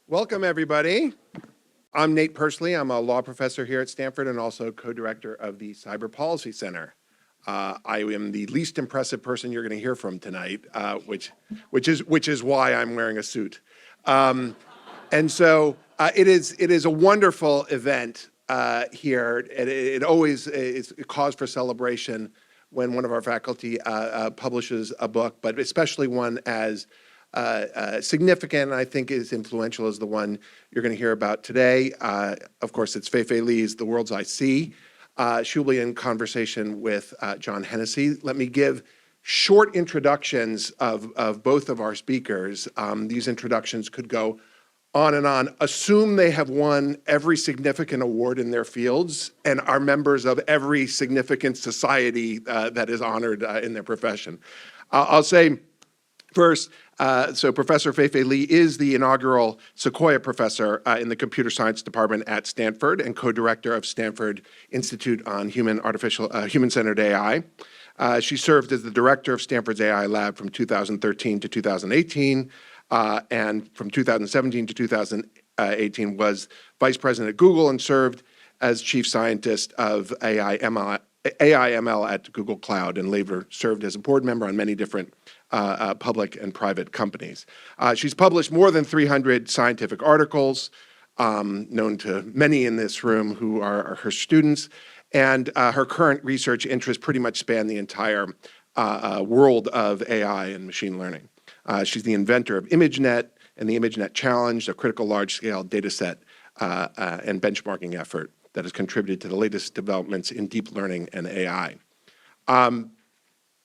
Welcome, everybody. I'm Nate Persley. I'm a law professor here at Stanford and also co-director of the Cyber Policy Center. I am the least impressive person you're going to hear from tonight, which is why I'm wearing a suit. And so it is a wonderful event here. It always is a cause for celebration when one of our faculty publishes a book, but especially one as significant and I think is influential as the one you're going to hear about today. Of course, it's Fei-Fei Li's The World's I See. She'll be in conversation with John Hennessy. Let me give short introductions of both of our speakers. These introductions could go on and on. Assume they have won every significant award in their fields and are members of every significant society that is honored in their profession. I'll say first, so Professor Fei-Fei Li is the inaugural Sequoia Professor in the Computer Science Department at Stanford and co-director of Stanford Institute on Human-Centered AI. She served as the director of Stanford's AI Lab from 2013 to 2018, and from 2017 to 2018 was vice president at Google and served as chief scientist of AI/ML at Google Cloud, and later served as a board member on many different public and private companies. She's published more than 300 scientific articles, known to many in this room who are her students, and her current research interests pretty much span the entire world of AI and machine learning. She's the inventor of ImageNet and the ImageNet Challenge, a critical large-scale data set and benchmarking effort that has contributed to the latest developments in deep learning and AI.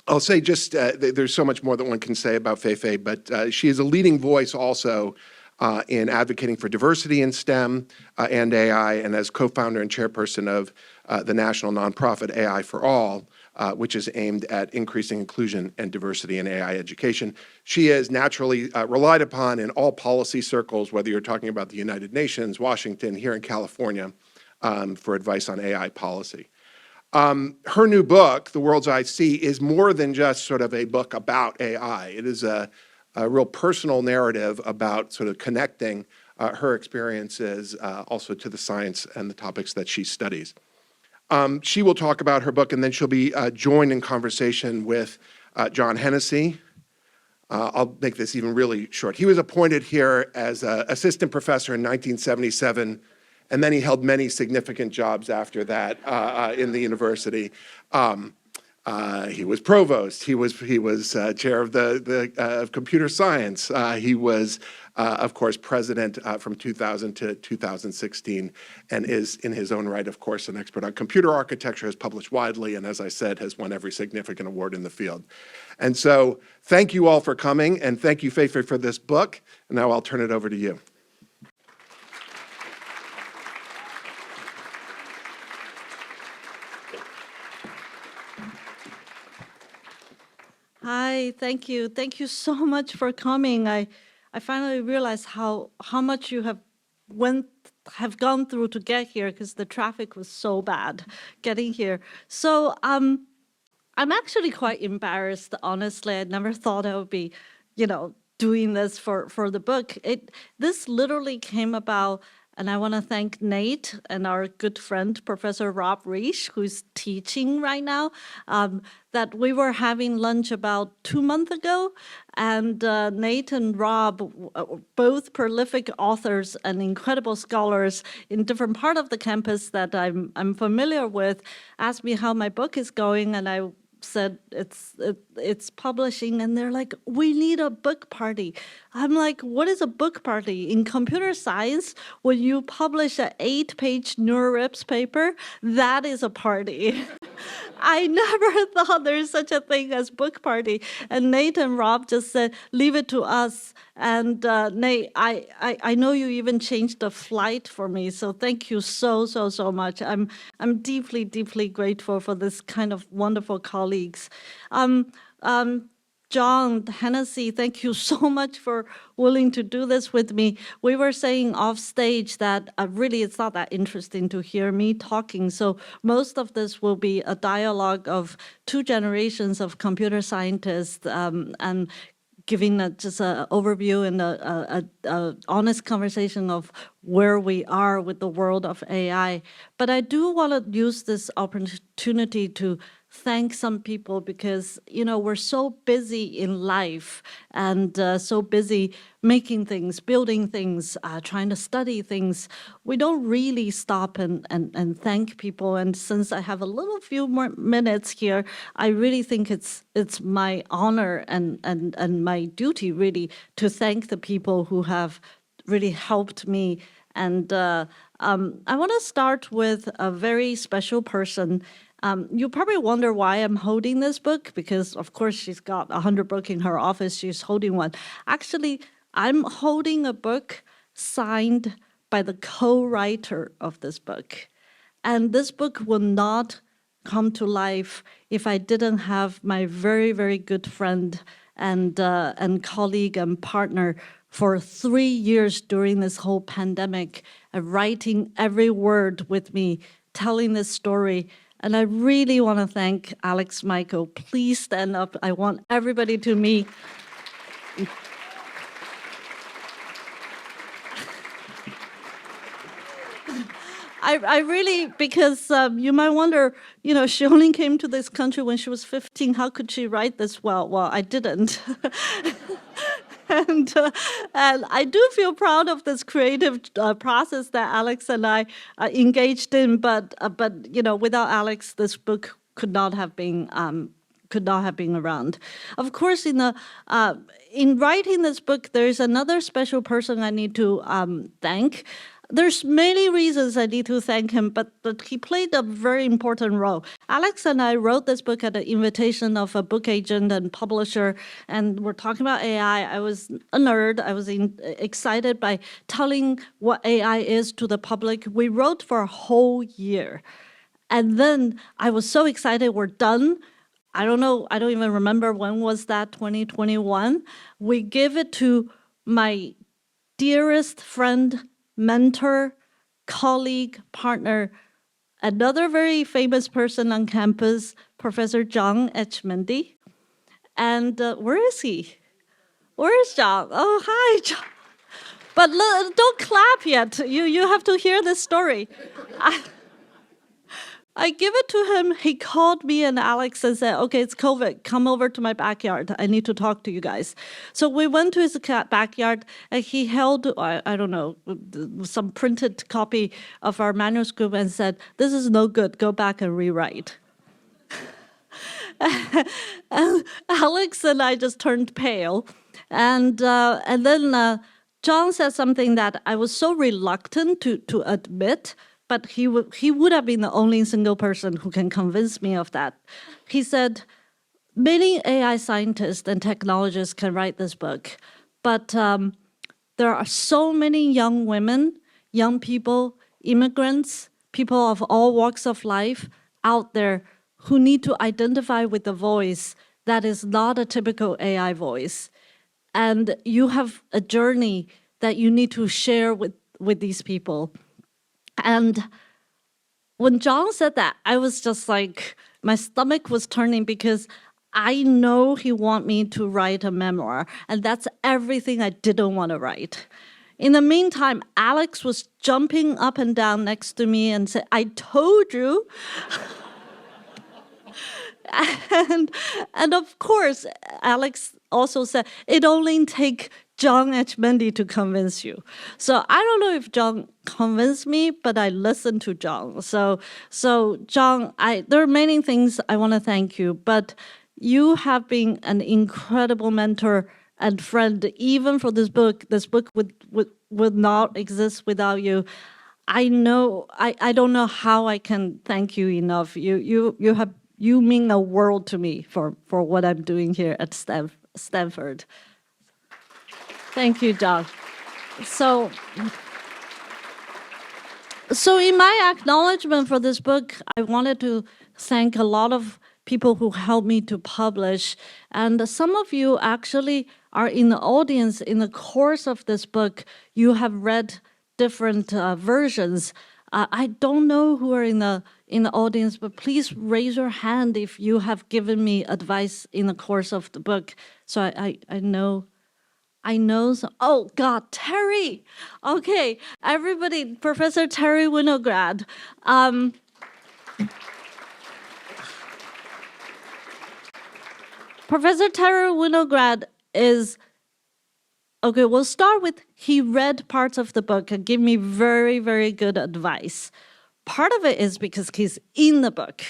I'll say just, there's so much more that one can say about Fei-Fei, but she is a leading voice also in advocating for diversity in STEM and AI, and as co-founder and chairperson of the national nonprofit AI for All, which is aimed at increasing inclusion and diversity in AI education. She is naturally relied upon in all policy circles, whether you're talking about the United Nations, Washington, here in California, for advice on AI policy. Her new book, The World's I See, is more than just sort of a book about AI. It is a real personal narrative about sort of connecting her experiences also to the science and the topics that she studies. She will talk about her book, and then she'll be joined in conversation with John Hennessy. I'll make this even really short. He was appointed here as assistant professor in 1977, and then he held many significant jobs after that in the university. He was provost. He was chair of the computer science. He was, of course, president from 2000 to 2016, and is in his own right, of course, an expert on computer architecture, has published widely, and as I said, has won every significant award in the field. And so thank you all for coming, and thank you, Fei-Fei, for this book. And now I'll turn it over to you. Hi, thank you. Thank you so much for coming. I finally realized how much you have gone through to get here, because the traffic was so bad getting here. So I'm actually quite embarrassed, honestly. I never thought I would be, doing this for the book. This literally came about. And I want to thank Nate and our good friend, Professor Rob Reish, who's teaching right now, that we were having lunch about 2 months ago. And Nate and Rob, both prolific authors and incredible scholars in different parts of the campus that I'm familiar with, asked me how my book is going. And I said it's publishing, and they're like, we need a book party. I'm like, what is a book party? In computer science, when you publish an 8-page NeurIPS paper, that is a party. I never thought there's such a thing as book party. And Nate and Rob just said, leave it to us. And Nate, I know you even changed the flight for me, so thank you so much. I'm deeply, deeply grateful for this kind of wonderful colleagues. John Hennessy, thank you so much for willing to do this with me. We were saying off stage that really it's not that interesting to hear me talking. So most of this will be a dialogue of 2 generations of computer scientists and giving just an overview and a honest conversation of where we are with the world of AI. But I do want to use this opportunity to thank some people because, we're so busy in life and so busy making things, building things, trying to study things. We don't really stop and thank people. And since I have a little few more minutes here, I really think it's my honor and my duty really to thank the people who have really helped me. And I want to start with a very special person. You probably wonder why I'm holding this book, because of course she's got 100 books in her office, she's holding one. Actually, I'm holding a book signed by the co-writer of this book. And this book will not come to life if I didn't have my very, very good friend and colleague and partner for 3 years during this whole pandemic, writing every word with me, telling this story. And I really want to thank Alex Michael. Please stand up. I want everybody to meet. I really, because you might wonder, she only came to this country when she was 15. How could she write this well? Well, I didn't. And I do feel proud of this creative process that Alex and I engaged in. But without Alex, this book could not have been around. Of course, in writing this book, there's another special person I need to thank. There's many reasons I need to thank him, but he played a very important role. Alex and I wrote this book at the invitation of a book agent and publisher, and we're talking about AI. I was a nerd. I was excited by telling what AI is to the public. We wrote for a whole year. And then I was so excited, we're done. I don't know, I don't even remember when was that, 2021. We gave it to my dearest friend, mentor, colleague, partner, another very famous person on campus, Professor John H. Mendy. And where is he? Where is John? Oh, hi, John. But don't clap yet. You have to hear this story. I give it to him. He called me and Alex and said, okay, it's COVID. Come over to my backyard. I need to talk to you guys. So we went to his backyard and he held, I don't know, some printed copy of our manuscript and said, this is no good. Go back and rewrite. And Alex and I just turned pale. And then John said something that I was so reluctant to admit, but he would have been the only single person who can convince me of that. He said, many AI scientists and technologists can write this book, but there are so many young women, young people, immigrants, people of all walks of life out there who need to identify with a voice that is not a typical AI voice. And you have a journey that you need to share with these people. And when John said that, I was just like, my stomach was turning because I know he wants me to write a memoir, and that's everything I didn't want to write. In the meantime, Alex was jumping up and down next to me and said, I told you. And of course, Alex also said, it only takes John H. Mendy to convince you. So I don't know if John convinced me, but I listened to John. So John, there are many things I want to thank you, but you have been an incredible mentor and friend, even for this book. This book would not exist without you. I know, I don't know how I can thank you enough. You mean the world to me for what I'm doing here at Stanford. Thank you, John. So in my acknowledgement for this book, I wanted to thank a lot of people who helped me to publish. And some of you actually are in the audience in the course of this book. You have read different versions. I don't know who are in the audience, but please raise your hand if you have given me advice in the course of the book. So I know. Oh God, Terry. Okay, everybody, Professor Terry Winograd. Professor Terry Winograd is, okay, we'll start with he read parts of the book and gave me very, very good advice. Part of it is because he's in the book.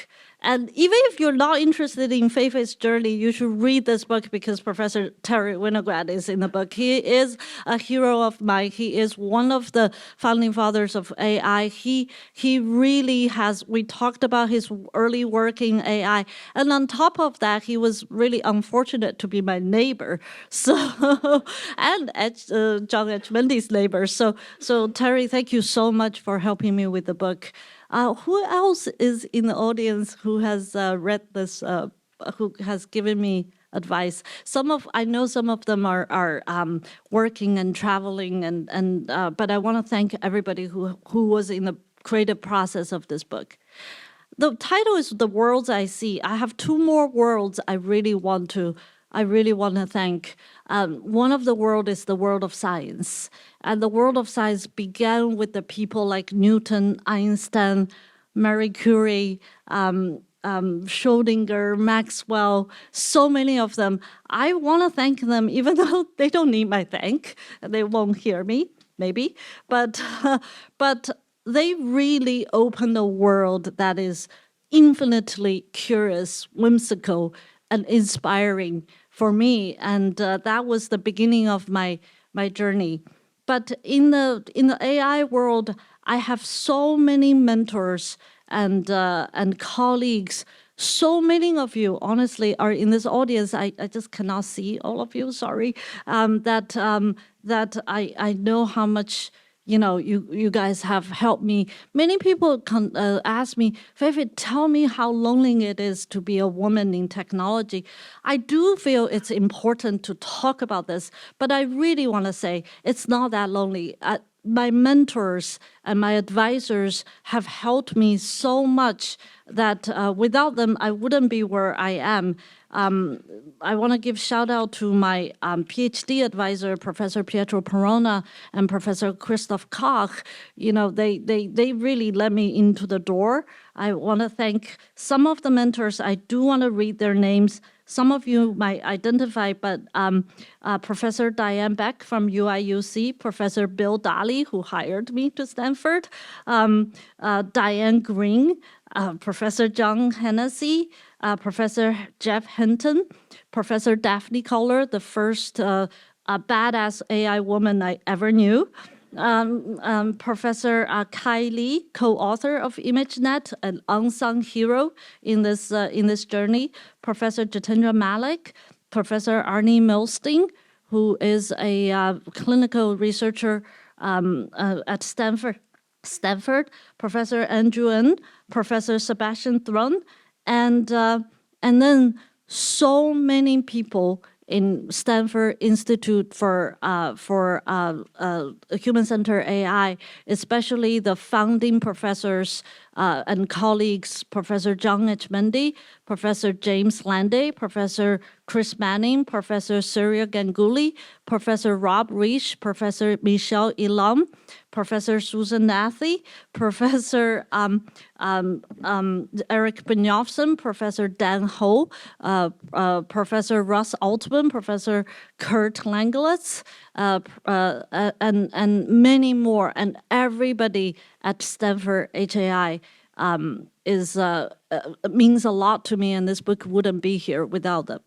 And even if you're not interested in Fei-Fei's journey, you should read this book because Professor Terry Winograd is in the book. He is a hero of mine. He is one of the founding fathers of AI. He really has, we talked about his early work in AI. And on top of that, he was really unfortunate to be my neighbor. So, and John H. Mendy's neighbor. So Terry, thank you so much for helping me with the book. Who else is in the audience who has read this, who has given me advice? I know some of them are working and traveling, but I want to thank everybody who was in the creative process of this book. The title is The Worlds I See. I have two more worlds I really want to thank. One of the world is the world of science. And the world of science began with the people like Newton, Einstein, Marie Curie, Schrödinger, Maxwell, so many of them. I want to thank them, even though they don't need my thank. They won't hear me, maybe. But they really opened a world that is infinitely curious, whimsical, and inspiring for me, and that was the beginning of my journey. But in the AI world, I have so many mentors and colleagues. So many of you, honestly, are in this audience. I just cannot see all of you. Sorry, that I know how much. You guys have helped me. Many people ask me, Fei-Fei, tell me how lonely it is to be a woman in technology. I do feel it's important to talk about this, but I really want to say it's not that lonely. My mentors and my advisors have helped me so much that without them, I wouldn't be where I am. I want to give shout out to my PhD advisor, Professor Pietro Perona and Professor Christoph Koch. They really let me into the door. I want to thank some of the mentors. I do want to read their names. Some of you might identify, but Professor Diane Beck from UIUC, Professor Bill Daly, who hired me to Stanford, Diane Green, Professor John Hennessy, Professor Jeff Hinton, Professor Daphne Koller, the first badass AI woman I ever knew, Professor Kai Lee, co-author of ImageNet, an unsung hero in this journey, Professor Jitendra Malik, Professor Arnie Milstein, who is a clinical researcher at Stanford, Professor Andrew Ng, Professor Sebastian Thrun, and then so many people in Stanford Institute for Human-Centered AI, especially the founding professors and colleagues, Professor John H. Mendy, Professor James Landay, Professor Chris Manning, Professor Surya Ganguly, Professor Rob Reich, Professor Michelle Elam, Professor Susan Nathy, Professor Eric Benjofson, Professor Dan Ho, Professor Russ Altman, Professor Kurt Langlitz, and many more, and everybody at Stanford HAI means a lot to me, and this book wouldn't be here without them.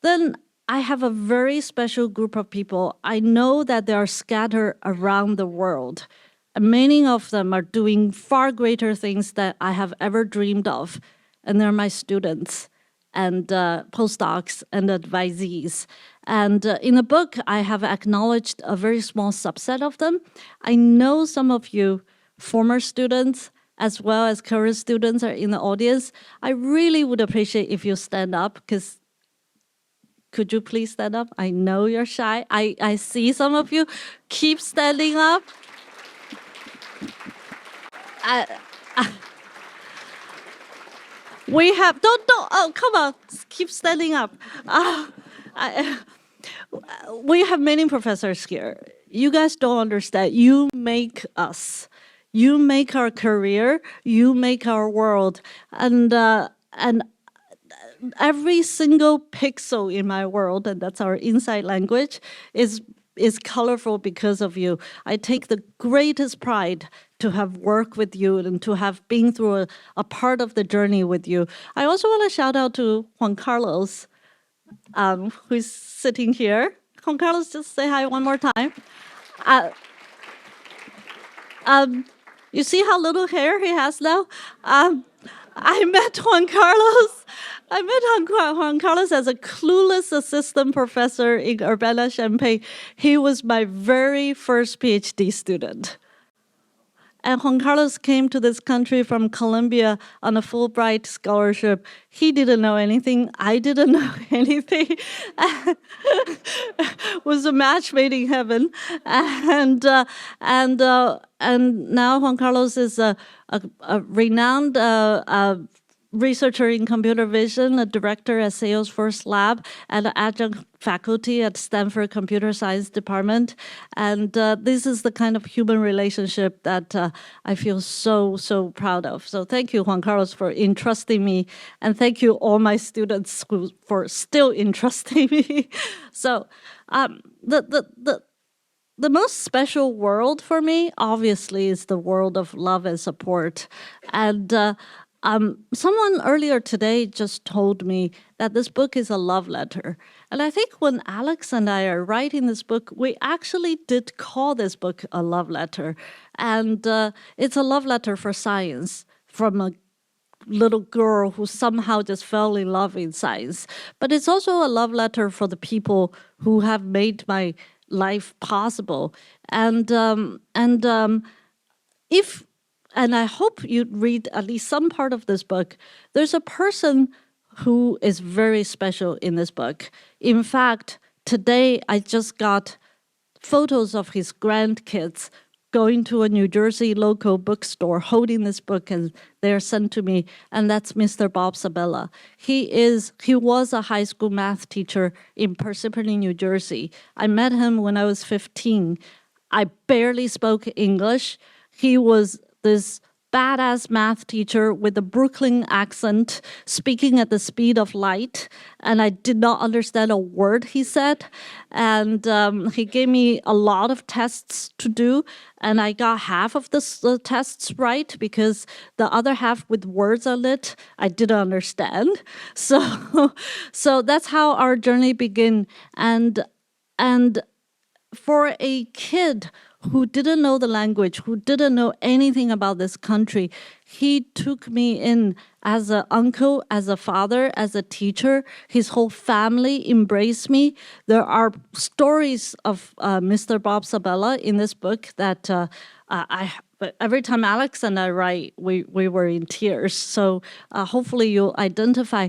Then I have a very special group of people. I know that they are scattered around the world. And many of them are doing far greater things that I have ever dreamed of. And they're my students and postdocs and advisees. And in the book, I have acknowledged a very small subset of them. I know some of you former students as well as current students are in the audience. I really would appreciate if you stand up, because could you please stand up? I know you're shy. I see some of you. Keep standing up. I, we have, don't, oh, come on, keep standing up. I, we have many professors here. You guys don't understand. You make us. You make our career. You make our world. And every single pixel in my world, and that's our inside language, is colorful because of you. I take the greatest pride to have worked with you and to have been through a part of the journey with you. I also want to shout out to Juan Carlos, who's sitting here. Juan Carlos, just say hi one more time. Uh, you see how little hair he has now? I met Juan Carlos. I met Juan Carlos as a clueless assistant professor in Urbana-Champaign. He was my very first PhD student. And Juan Carlos came to this country from Colombia on a Fulbright scholarship. He didn't know anything. I didn't know anything. It was a match made in heaven. And now Juan Carlos is a renowned researcher in computer vision, a director at Salesforce Lab, and an adjunct faculty at Stanford Computer Science Department. And this is the kind of human relationship that I feel so proud of. So thank you, Juan Carlos, for entrusting me. And thank you, all my students for still entrusting me. So the most special world for me, obviously, is the world of love and support. And someone earlier today just told me that this book is a love letter. And I think when Alex and I are writing this book, we actually did call this book a love letter. And it's a love letter for science from a little girl who somehow just fell in love in science. But it's also a love letter for the people who have made my life possible. And I hope you read at least some part of this book. There's a person who is very special in this book. In fact, today I just got photos of his grandkids going to a New Jersey local bookstore, holding this book, and they're sent to me, and that's Mr. Bob Sabella. He was a high school math teacher in Parsippany, New Jersey. I met him when I was 15. I barely spoke English. He was this badass math teacher with a Brooklyn accent, speaking at the speed of light, and I did not understand a word he said. And he gave me a lot of tests to do, and I got half of the tests right because the other half with words on it I didn't understand. So that's how our journey began. And for a kid who didn't know the language, who didn't know anything about this country, he took me in as an uncle, as a father, as a teacher. His whole family embraced me. There are stories of Mr. Bob Sabella in this book that but every time Alex and I write, we were in tears. So hopefully you'll identify.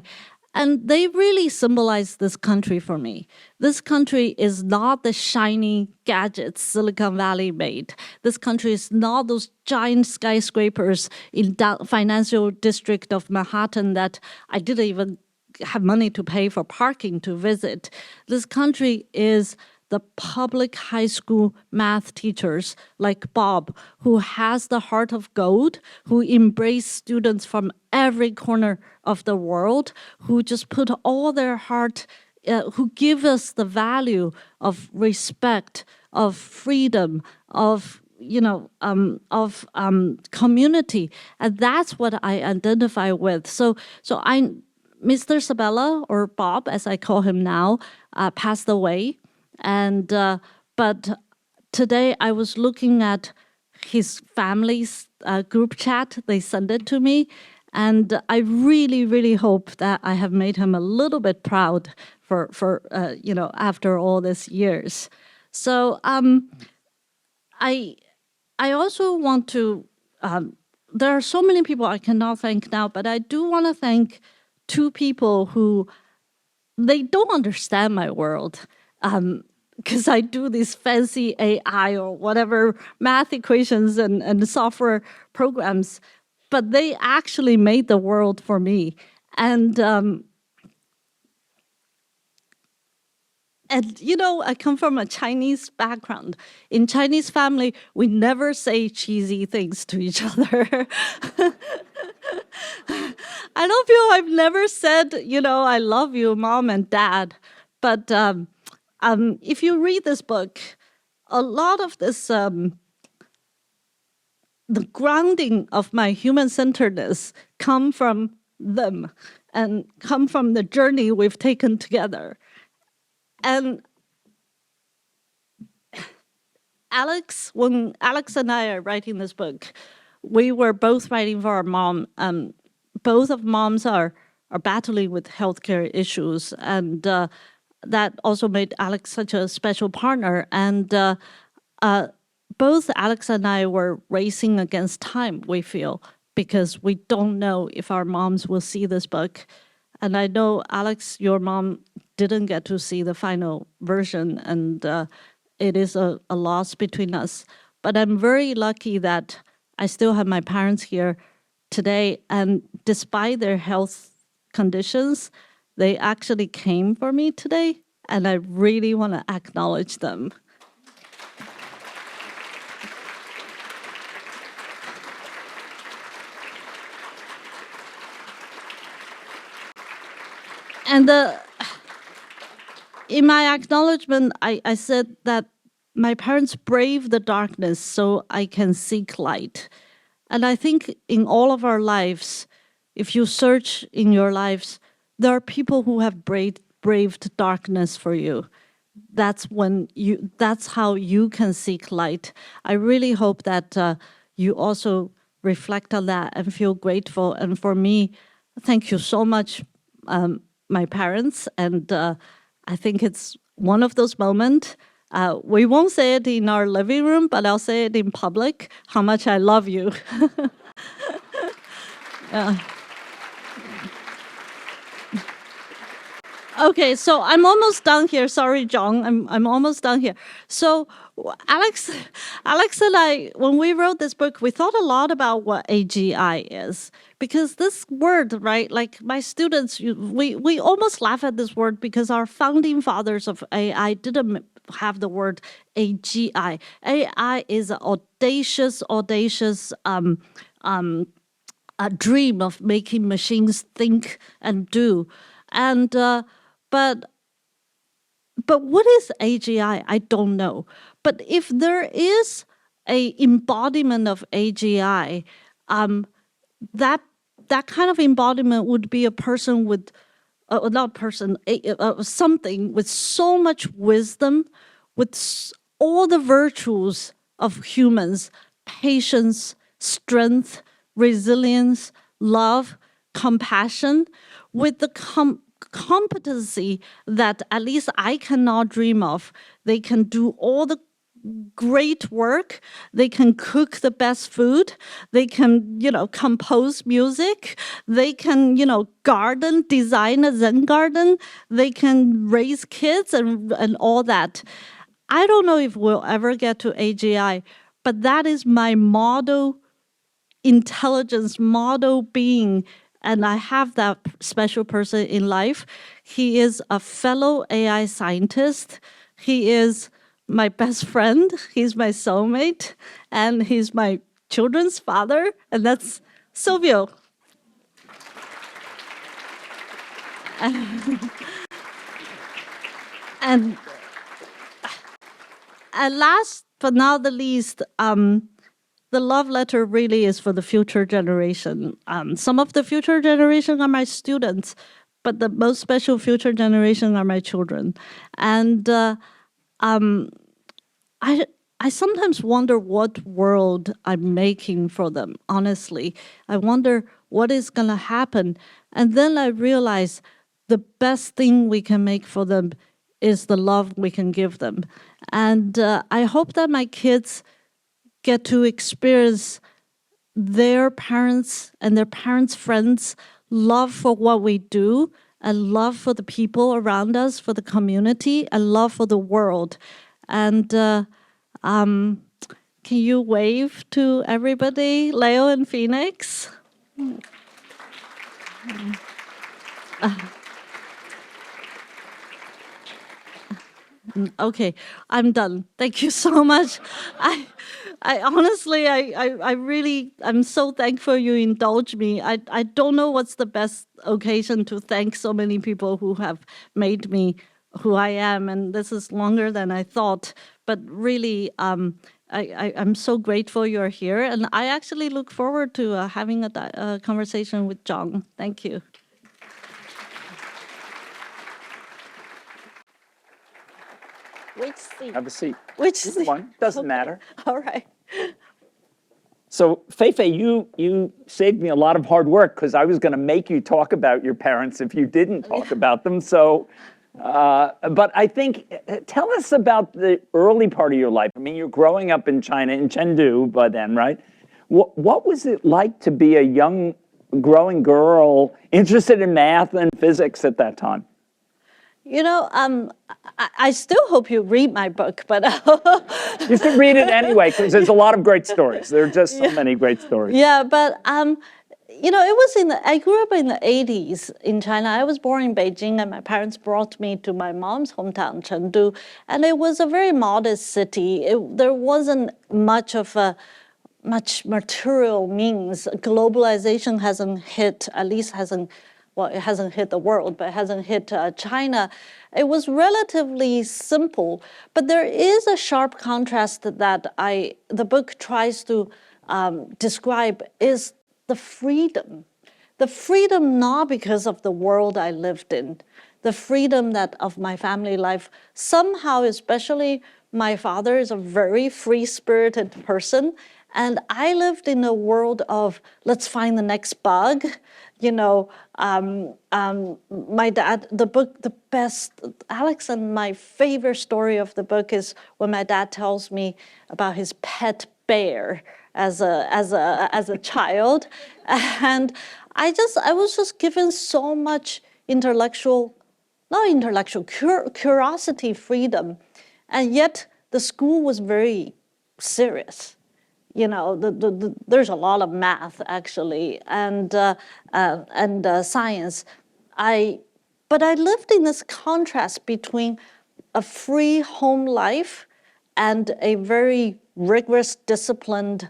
And they really symbolize this country for me. This country is not the shiny gadgets Silicon Valley made. This country is not those giant skyscrapers in the financial district of Manhattan that I didn't even have money to pay for parking to visit. This country is the public high school math teachers like Bob, who has the heart of gold, who embrace students from every corner of the world, who just put all their heart, who give us the value of respect, of freedom, of community, and that's what I identify with. So Mr. Sabella, or Bob, as I call him now, passed away. And but today I was looking at his family's group chat. They sent it to me, and I really hope that I have made him a little bit proud for after all these years. So I also want to. There are so many people I cannot thank now, but I do want to thank two people who they don't understand my world. because I do these fancy AI or whatever math equations and software programs, but they actually made the world for me. And you know, I come from a Chinese background. In Chinese family, we never say cheesy things to each other. I don't feel I've never said, you know, I love you, mom and dad. But if you read this book, a lot of this, the grounding of my human-centeredness come from them and come from the journey we've taken together. And when Alex and I are writing this book, we were both writing for our mom. Both of moms are battling with healthcare issues, and that also made Alex such a special partner. And both Alex and I were racing against time, we feel, because we don't know if our moms will see this book. And I know, Alex, your mom didn't get to see the final version, and it is a loss between us. But I'm very lucky that I still have my parents here today, and despite their health conditions, they actually came for me today, and I really want to acknowledge them. And in my acknowledgement, I said that my parents braved the darkness so I can seek light. And I think in all of our lives, if you search in your lives, there are people who have braved darkness for you. That's how you can seek light. I really hope that you also reflect on that and feel grateful. And for me, thank you so much, my parents. And I think it's one of those moments. We won't say it in our living room, but I'll say it in public, how much I love you. Okay, so I'm almost done here. Sorry, John, I'm almost done here. So Alex and I, when we wrote this book, we thought a lot about what AGI is. Because this word, right, like my students, we almost laugh at this word because our founding fathers of AI didn't have the word AGI. AI is an audacious a dream of making machines think and do. And but what is AGI? I don't know. But if there is a embodiment of AGI, that kind of embodiment would be a person with, not person, something with so much wisdom, with all the virtues of humans, patience, strength, resilience, love, compassion, with the competency that at least I cannot dream of. They can do all the great work. They can cook the best food. They can, compose music. They can, garden, design a Zen garden. They can raise kids and all that. I don't know if we'll ever get to AGI, but that is my model intelligence, model being. And I have that special person in life. He is a fellow AI scientist. He is my best friend. He's my soulmate. And he's my children's father. And that's Silvio. And last but not the least, the love letter really is for the future generation. Some of the future generation are my students, but the most special future generation are my children. And I sometimes wonder what world I'm making for them, honestly. I wonder what is going to happen. And then I realize the best thing we can make for them is the love we can give them. And I hope that my kids get to experience their parents and their parents' friends' love for what we do a love for the people around us, for the community, a love for the world. And can you wave to everybody, Leo and Phoenix? Okay, I'm done. Thank you so much. I honestly, I really, I'm so thankful you indulge me. I don't know what's the best occasion to thank so many people who have made me who I am, and this is longer than I thought. But really, I'm so grateful you're here, and I actually look forward to having a conversation with John. Thank you. Which seat? Have a seat. Which Either seat? one, doesn't matter. All right. So, Fei-Fei, you saved me a lot of hard work because I was going to make you talk about your parents if you didn't talk about them. So, but I think, tell us about the early part of your life. I mean, you're growing up in China, in Chengdu by then, right? What was it like to be a young, growing girl interested in math and physics at that time? You know, I still hope you read my book, but You should read it anyway, because there's a lot of great stories. There are just so many great stories. yeah, but you know, it was I grew up in the 80s in China. I was born in Beijing, and my parents brought me to my mom's hometown, Chengdu, and it was a very modest city. There wasn't much material means. Globalization hasn't hit, at least hasn't, well, it hasn't hit the world, but it hasn't hit China. It was relatively simple, but there is a sharp contrast that the book tries to describe is the freedom. The freedom not because of the world I lived in, the freedom that of my family life. Somehow, especially my father is a very free-spirited person, and I lived in a world of let's find the next bug. You know, my dad, the best, Alex, and my favorite story of the book is when my dad tells me about his pet bear as a child, and I was just given so much curiosity, freedom, and yet the school was very serious. You know, there's a lot of math actually, and science. But I lived in this contrast between a free home life and a very rigorous, disciplined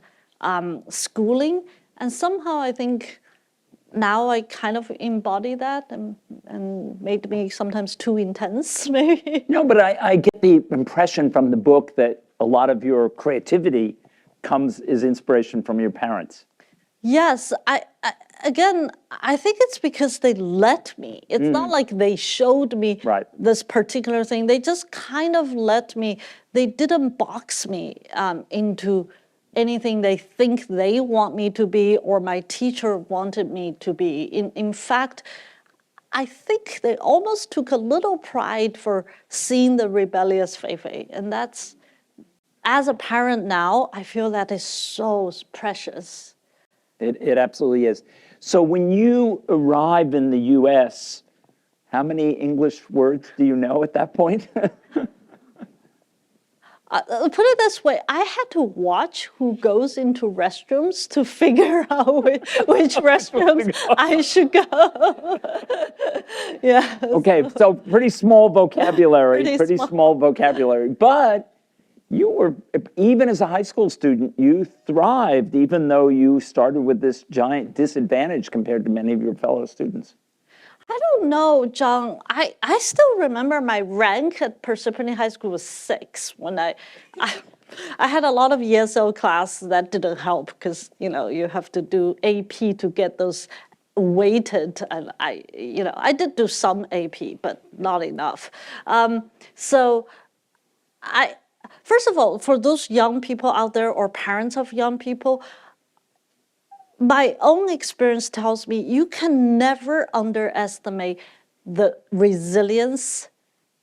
schooling, and somehow I think now I kind of embody that, and made me sometimes too intense, maybe. No, but I get the impression from the book that a lot of your creativity is inspiration from your parents. Yes, again, I think it's because they let me. It's not like they showed me this particular thing. They just kind of let me. They didn't box me into anything they think they want me to be or my teacher wanted me to be. In fact, I think they almost took a little pride for seeing the rebellious Fei-Fei, and that's, as a parent now, I feel that is so precious. It absolutely is. So when you arrive in the U.S., how many English words do you know at that point? Put it this way, I had to watch who goes into restrooms to figure out which restrooms I should go. Yeah. Okay, so pretty small vocabulary, pretty small. small vocabulary. But you were, even as a high school student, you thrived, even though you started with this giant disadvantage compared to many of your fellow students. I don't know, John. I still remember my rank at Persephone High School was 6 when I had a lot of ESL class that didn't help because, you know, you have to do AP to get those weighted, and I did do some AP, but not enough. First of all, for those young people out there or parents of young people, my own experience tells me you can never underestimate the resilience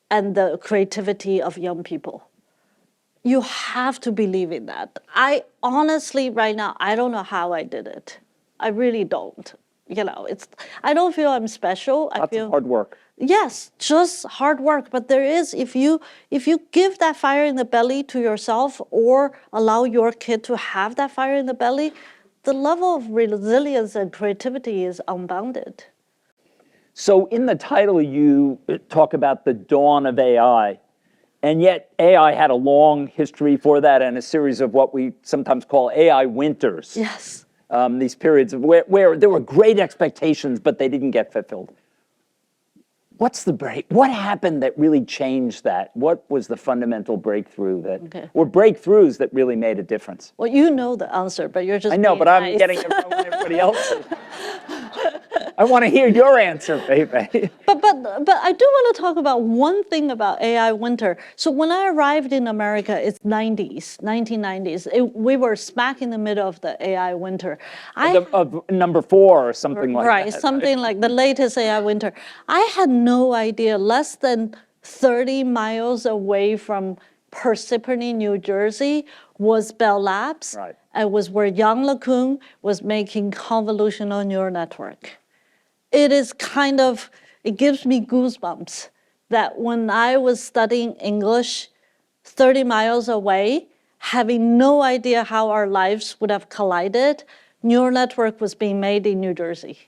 and the creativity of young people. You have to believe in that. I honestly, right now, I don't know how I did it. I really don't. I don't feel I'm special. I Lots feel of hard work. Yes, just hard work. But there is, if you give that fire in the belly to yourself or allow your kid to have that fire in the belly, the level of resilience and creativity is unbounded. So in the title, you talk about the dawn of AI, and yet AI had a long history for that and a series of what we sometimes call AI winters. Yes. These periods where there were great expectations, but they didn't get fulfilled. What's the break? What happened that really changed that? What was the fundamental breakthrough or breakthroughs that really made a difference? Well, you know the answer, but you're just I know, being but I'm nice. getting it from everybody else. I want to hear your answer, Fei-Fei. But I do want to talk about one thing about AI winter. So when I arrived in America, it's 1990s. We were smack in the middle of the AI winter. Of number 4 or something like that. Right, something like the latest AI winter. I had no idea, less than 30 miles away from Parsippany, New Jersey, was Bell Labs. Right. It was where Yang LeCun was making convolutional neural network. It is it gives me goosebumps that when I was studying English 30 miles away, having no idea how our lives would have collided, neural network was being made in New Jersey.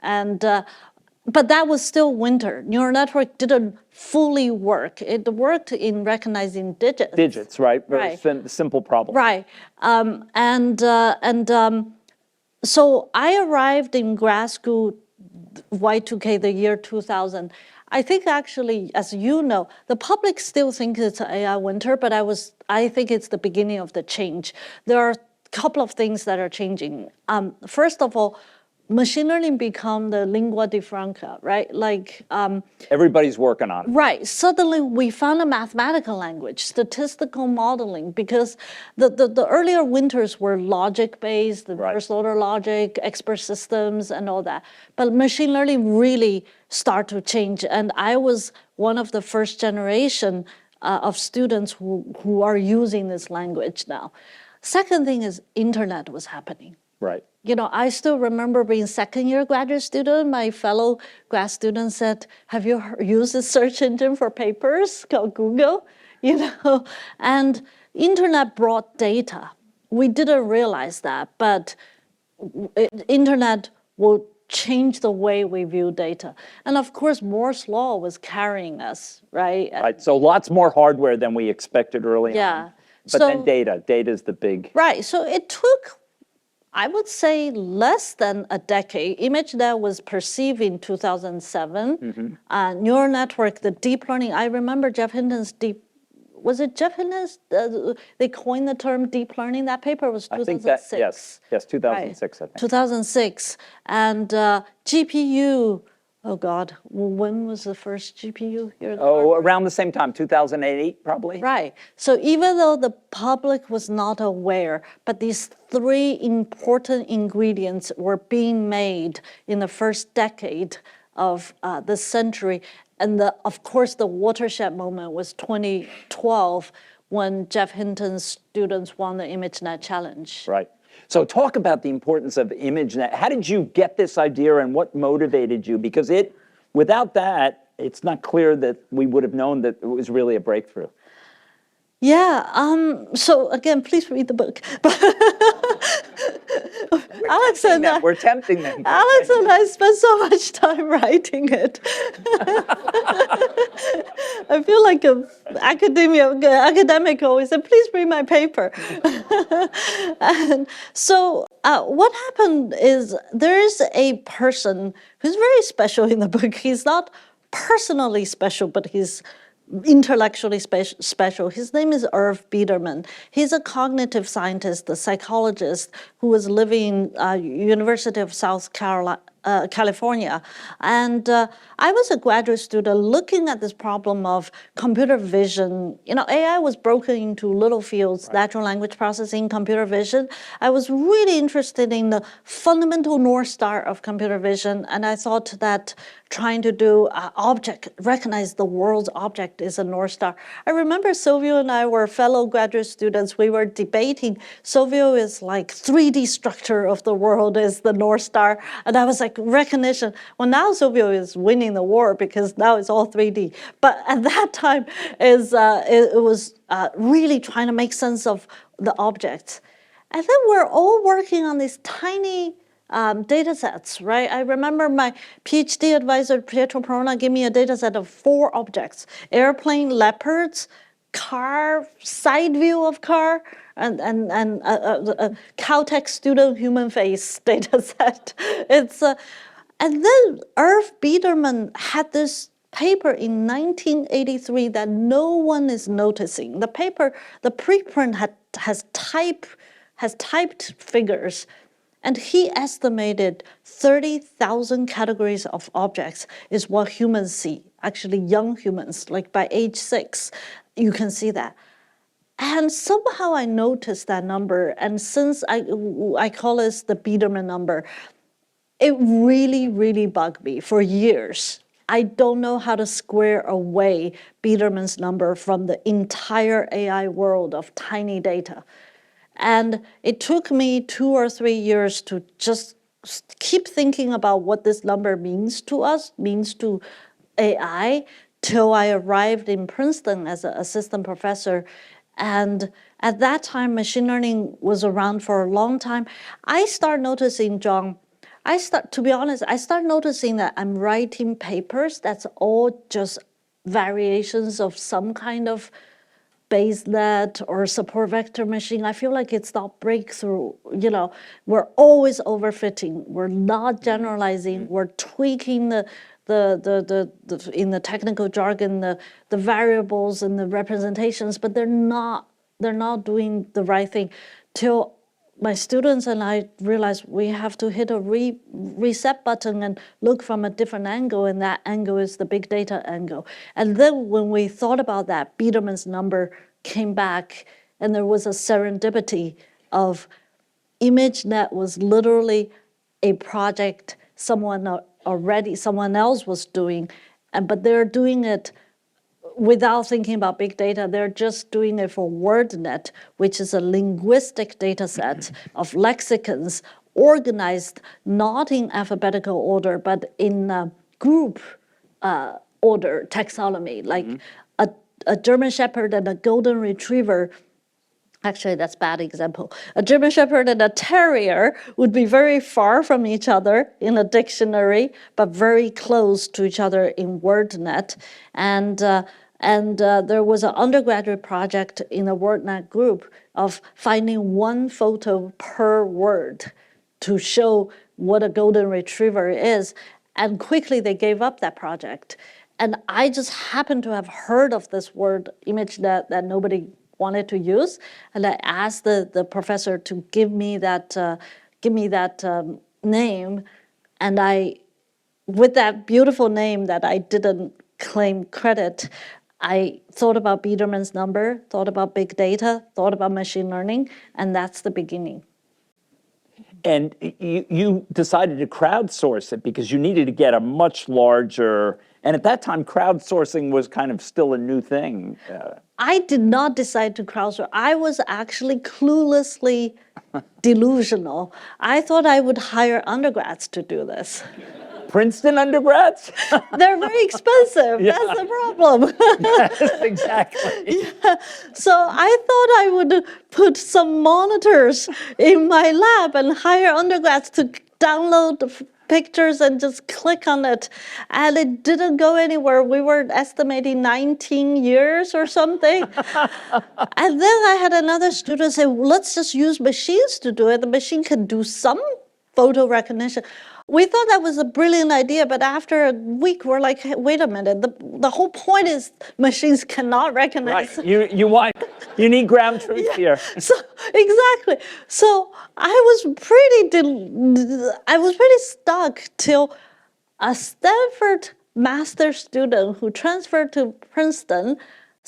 And, but that was still winter. Neural network didn't fully work. It worked in recognizing digits. Digits, right? Very Right. simple problem. Right. So I arrived in grad school, Y2K, the year 2000. I think actually, as you know, the public still thinks it's an AI winter, but I think it's the beginning of the change. There are a couple of things that are changing. First of all, machine learning become the lingua de franca, right? Everybody's working on it. Right. Suddenly we found a mathematical language, statistical modeling, because the earlier winters were logic-based, the first order logic, expert systems, and all that. But machine learning really started to change. And I was one of the first generation of students who are using this language now. Second thing is internet was happening. Right. I still remember being second-year graduate student. My fellow grad student said, "Have you used a search engine for papers called Google?" And internet brought data. We didn't realize that, but internet will change the way we view data. And of course, Moore's law was carrying us, right? Right. So lots more hardware than we expected early on. Yeah. But then data is the big. Right. So it took, I would say, less than a decade. ImageNet was perceived in 2007. Neural network, the deep learning. I remember Jeff Hinton's was it Jeff Hinton's? They coined the term deep learning. That paper was 2006. I think that, yes, 2006, I think. 2006. And GPU, oh God, when was the first GPU here? Around the same time, 2008, probably. Right. So even though the public was not aware, but these 3 important ingredients were being made in the first decade of the century. And of course, the watershed moment was 2012 when Jeff Hinton's students won the ImageNet Challenge. Right. So talk about the importance of ImageNet. How did you get this idea and what motivated you? Because without that, it's not clear that we would have known that it was really a breakthrough. Yeah, so again, please read the book. We're tempting them. Alex and I spent so much time writing it. I feel like an academic always said, please read my paper. And so what happened is there is a person who's very special in the book. He's not personally special, but he's intellectually special. His name is Irv Biederman. He's a cognitive scientist, a psychologist who was living in University of South California. And I was a graduate student looking at this problem of computer vision. AI was broken into little fields, natural language processing, computer vision. I was really interested in the fundamental North Star of computer vision. And I thought that trying to do recognize the world's object is a North Star. I remember Silvio and I were fellow graduate students. We were debating. Silvio is like 3D structure of the world is the North Star. And I was like, recognition. Well, now Silvio is winning the war because now it's all 3D. But at that time, it was really trying to make sense of the objects. And then we're all working on these tiny data sets, right? I remember my PhD advisor, Pietro Perona, gave me a data set of 4 objects: airplane, leopards, car, side view of car, and Caltech student human face data set. And then Irv Biederman had this paper in 1983 that no one is noticing. The paper, the preprint has typed figures, and he estimated 30,000 categories of objects is what humans see, actually young humans, like by age 6, you can see that. And somehow I noticed that number, and since I call this the Biederman number, it really, really bugged me for years. I don't know how to square away Biederman's number from the entire AI world of tiny data. And it took me 2 or 3 years to just keep thinking about what this number means to us, means to AI, till I arrived in Princeton as an assistant professor. And at that time, machine learning was around for a long time. I start noticing, John, to be honest, I start noticing that I'm writing papers that's all just variations of some kind of BaseNet or support vector machine. I feel like it's not breakthrough. You know, we're always overfitting. We're not generalizing. We're tweaking in the technical jargon, the variables and the representations, but they're not doing the right thing. Till my students and I realized we have to hit a reset button and look from a different angle, and that angle is the big data angle. And then when we thought about that, Biederman's number came back, and there was a serendipity of ImageNet was literally a project someone else was doing, but they're doing it without thinking about big data. They're just doing it for WordNet, which is a linguistic data set of lexicons organized not in alphabetical order, but in group order taxonomy, like a German Shepherd and a Golden Retriever. Actually, that's a bad example. A German Shepherd and a Terrier would be very far from each other in a dictionary, but very close to each other in WordNet. And there was an undergraduate project in the WordNet group of finding 1 photo per word to show what a Golden Retriever is. And quickly they gave up that project. And I just happened to have heard of this word, ImageNet, that nobody wanted to use, and I asked the professor to give me that name, and with that beautiful name that I didn't claim credit, I thought about Biederman's number, thought about big data, thought about machine learning, and that's the beginning. And you decided to crowdsource it because you needed to get a much larger, and at that time, crowdsourcing was kind of still a new thing. I did not decide to crowdsource. I was actually cluelessly delusional. I thought I would hire undergrads to do this. Princeton undergrads? They're very expensive. Yeah. That's the problem. Yes, exactly. Yeah. So I thought I would put some monitors in my lab and hire undergrads to download the pictures and just click on it. And it didn't go anywhere. We were estimating 19 years or something. And then I had another student say, well, let's just use machines to do it. The machine can do some photo recognition. We thought that was a brilliant idea, but after a week, we're like, hey, wait a minute. The whole point is machines cannot recognize. Right. You need ground truth here. So exactly. So I was pretty stuck till a Stanford master student who transferred to Princeton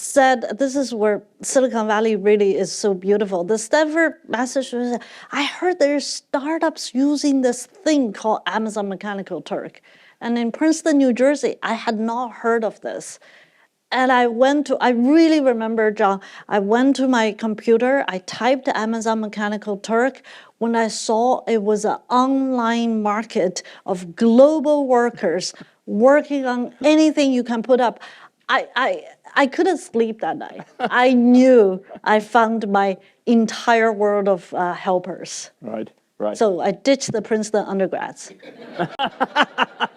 said, this is where Silicon Valley really is so beautiful. The Stanford master student said, I heard there's startups using this thing called Amazon Mechanical Turk. And in Princeton, New Jersey, I had not heard of this. And I really remember, John, I went to my computer, I typed Amazon Mechanical Turk. When I saw it was an online market of global workers working on anything you can put up, I couldn't sleep that night. I knew I found my entire world of helpers. Right, right. So I ditched the Princeton undergrads.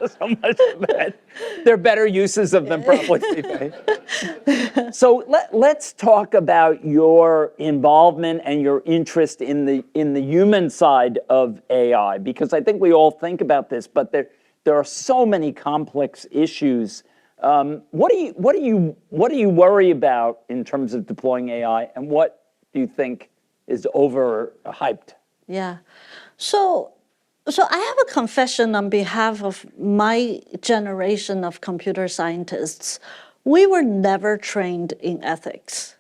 So much for that. There are better uses of them, probably. Fei-Fei. So let's talk about your involvement and your interest in the human side of AI, because I think we all think about this, but there are so many complex issues. What do you worry about in terms of deploying AI, and what do you think is overhyped? Yeah. So I have a confession on behalf of my generation of computer scientists. We were never trained in ethics.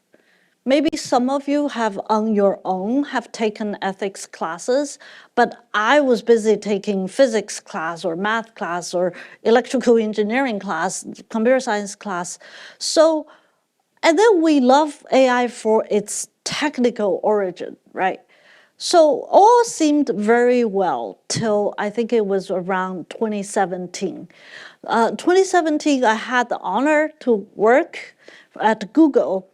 Maybe some of you have on your own have taken ethics classes, but I was busy taking physics class or math class or electrical engineering class, computer science class. So, and then we love AI for its technical origin, right? So all seemed very well till I think it was around 2017. 2017, I had the honor to work at Google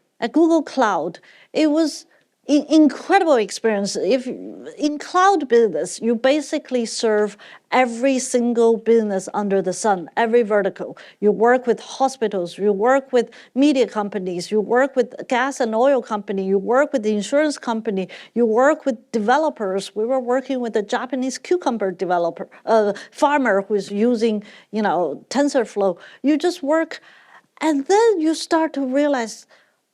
Cloud. It was incredible experience. If in cloud business, you basically serve every single business under the sun, every vertical. You work with hospitals, you work with media companies, you work with gas and oil company, you work with the insurance company, you work with developers. We were working with a Japanese cucumber developer, farmer who's using, TensorFlow. You just work, and then you start to realize,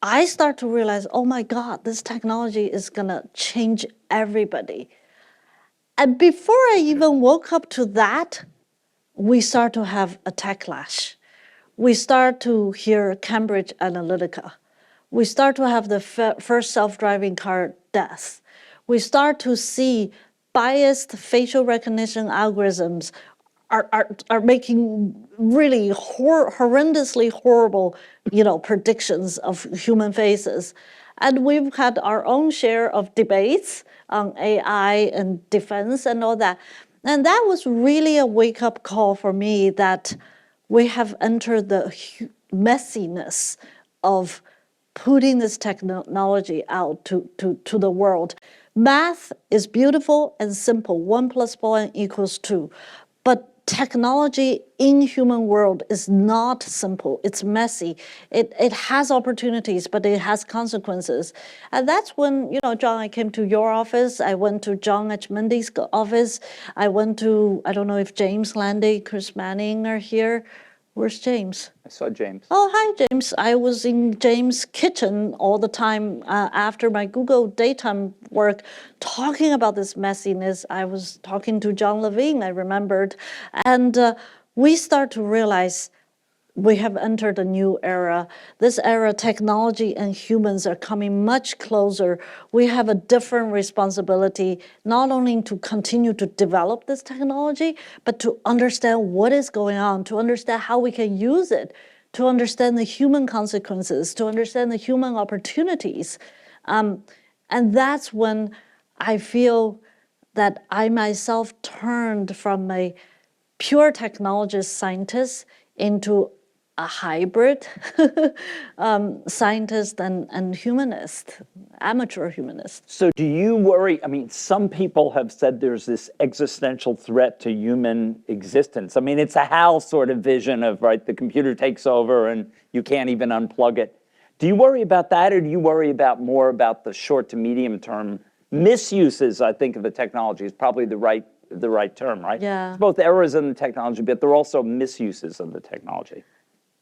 I start to realize, oh my God, this technology is gonna change everybody. And before I even woke up to that, we start to have a techlash. We start to hear Cambridge Analytica. We start to have the first self-driving car death. We start to see biased facial recognition algorithms are making really horrendously horrible, predictions of human faces. And we've had our own share of debates on AI and defense and all that. And that was really a wake-up call for me that we have entered the messiness of putting this technology out to the world. Math is beautiful and simple. 1 + 1 = 2. But technology in human world is not simple. It's messy. It has opportunities, but it has consequences. And that's when, John, I came to your office. I went to John Etchmendi's office. I went to, I don't know if James Landy, Chris Manning are here. Where's James? I saw James. Oh, hi, James. I was in James' kitchen all the time after my Google daytime work talking about this messiness. I was talking to John Levine, I remembered. And we start to realize we have entered a new era. This era, technology and humans are coming much closer. We have a different responsibility, not only to continue to develop this technology, but to understand what is going on, to understand how we can use it, to understand the human consequences, to understand the human opportunities. And that's when I feel that I myself turned from a pure technologist scientist into a hybrid scientist and humanist, amateur humanist. So do you worry, I mean, some people have said there's this existential threat to human existence. I mean, it's a HAL sort of vision of, right, the computer takes over and you can't even unplug it. Do you worry about that, or do you worry more about the short to medium term misuses, I think, of the technology is probably the right term, right? Yeah. It's both errors in the technology, but there are also misuses of the technology.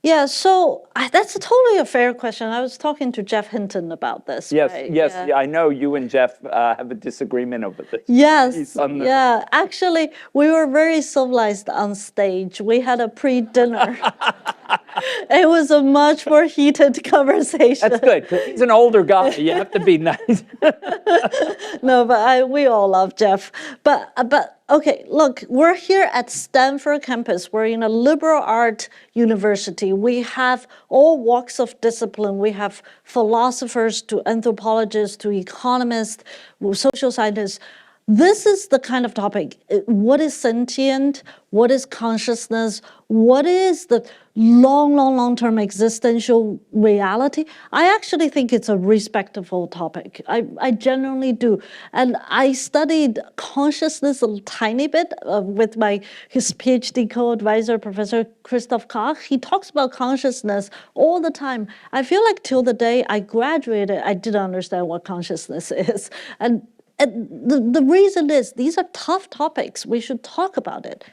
Yeah, so that's totally a fair question. I was talking to Jeff Hinton about this. Yes, right? yes, Yeah. yeah, I know you and Jeff have a disagreement over this. Yes, yeah. Actually, we were very civilized on stage. We had a pre-dinner. It was a much more heated conversation. That's good, 'cause he's an older guy. You have to be nice. No, but we all love Jeff. But okay, look, we're here at Stanford campus. We're in a liberal art university. We have all walks of discipline. We have philosophers to anthropologists to economists, social scientists. This is the kind of topic. What is sentient? What is consciousness? What is the long-term existential reality? I actually think it's a respectable topic. I genuinely do. And I studied consciousness a tiny bit with his PhD co-advisor, Professor Christoph Koch. He talks about consciousness all the time. I feel like till the day I graduated, I didn't understand what consciousness is. And the reason is these are tough topics. We should talk about it.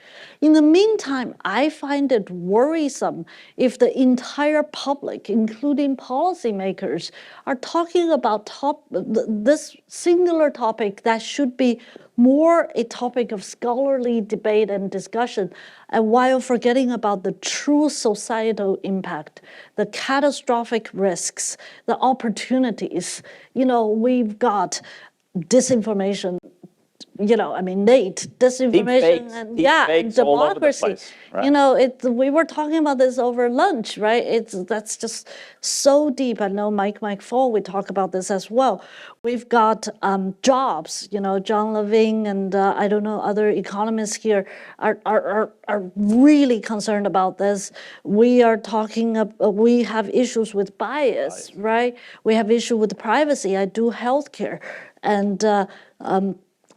In the meantime, I find it worrisome if the entire public, including policymakers, are talking about this singular topic that should be more a topic of scholarly debate and discussion, and while forgetting about the true societal impact, the catastrophic risks, the opportunities. We've got disinformation, Nate, disinformation and fakes all over the democracy. place, right? We were talking about this over lunch, right? That's just so deep. I know Mike Fall, we talk about this as well. We've got jobs, John Levine and I don't know, other economists here are really concerned about this. We are we have issues with bias, right? We have issue with privacy. I do healthcare. And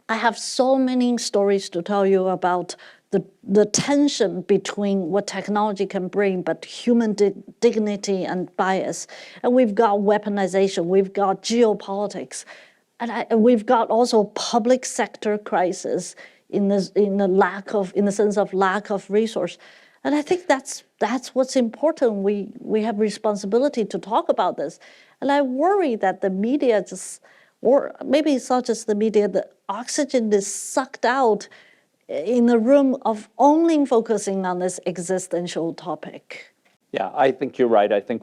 I have so many stories to tell you about the tension between what technology can bring, but human dignity and bias. And we've got weaponization, we've got geopolitics, and we've got also public sector crisis in the sense of lack of resource. And I think that's what's important. We have responsibility to talk about this. And I worry that the media or maybe it's not just the media, the oxygen is sucked out in the room of only focusing on this existential topic. Yeah, I think you're right. I think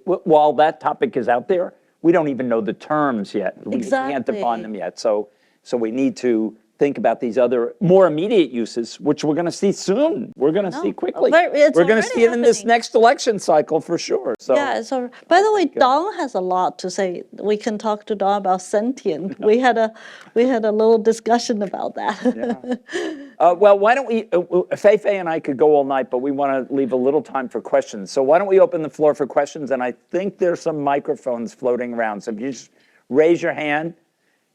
while that topic is out there, we don't even know the terms yet. Exactly. We can't define them yet. So we need to think about these other more immediate uses, which we're going to see soon. We're going to see quickly. We're going to see it in this next election cycle for sure. So yeah. So by the way, Don has a lot to say. We can talk to Don about sentient. We had a little discussion about that. Yeah. Well, why don't we? Fei-Fei and I could go all night, but we want to leave a little time for questions. So why don't we open the floor for questions? And I think there's some microphones floating around. So if you just raise your hand,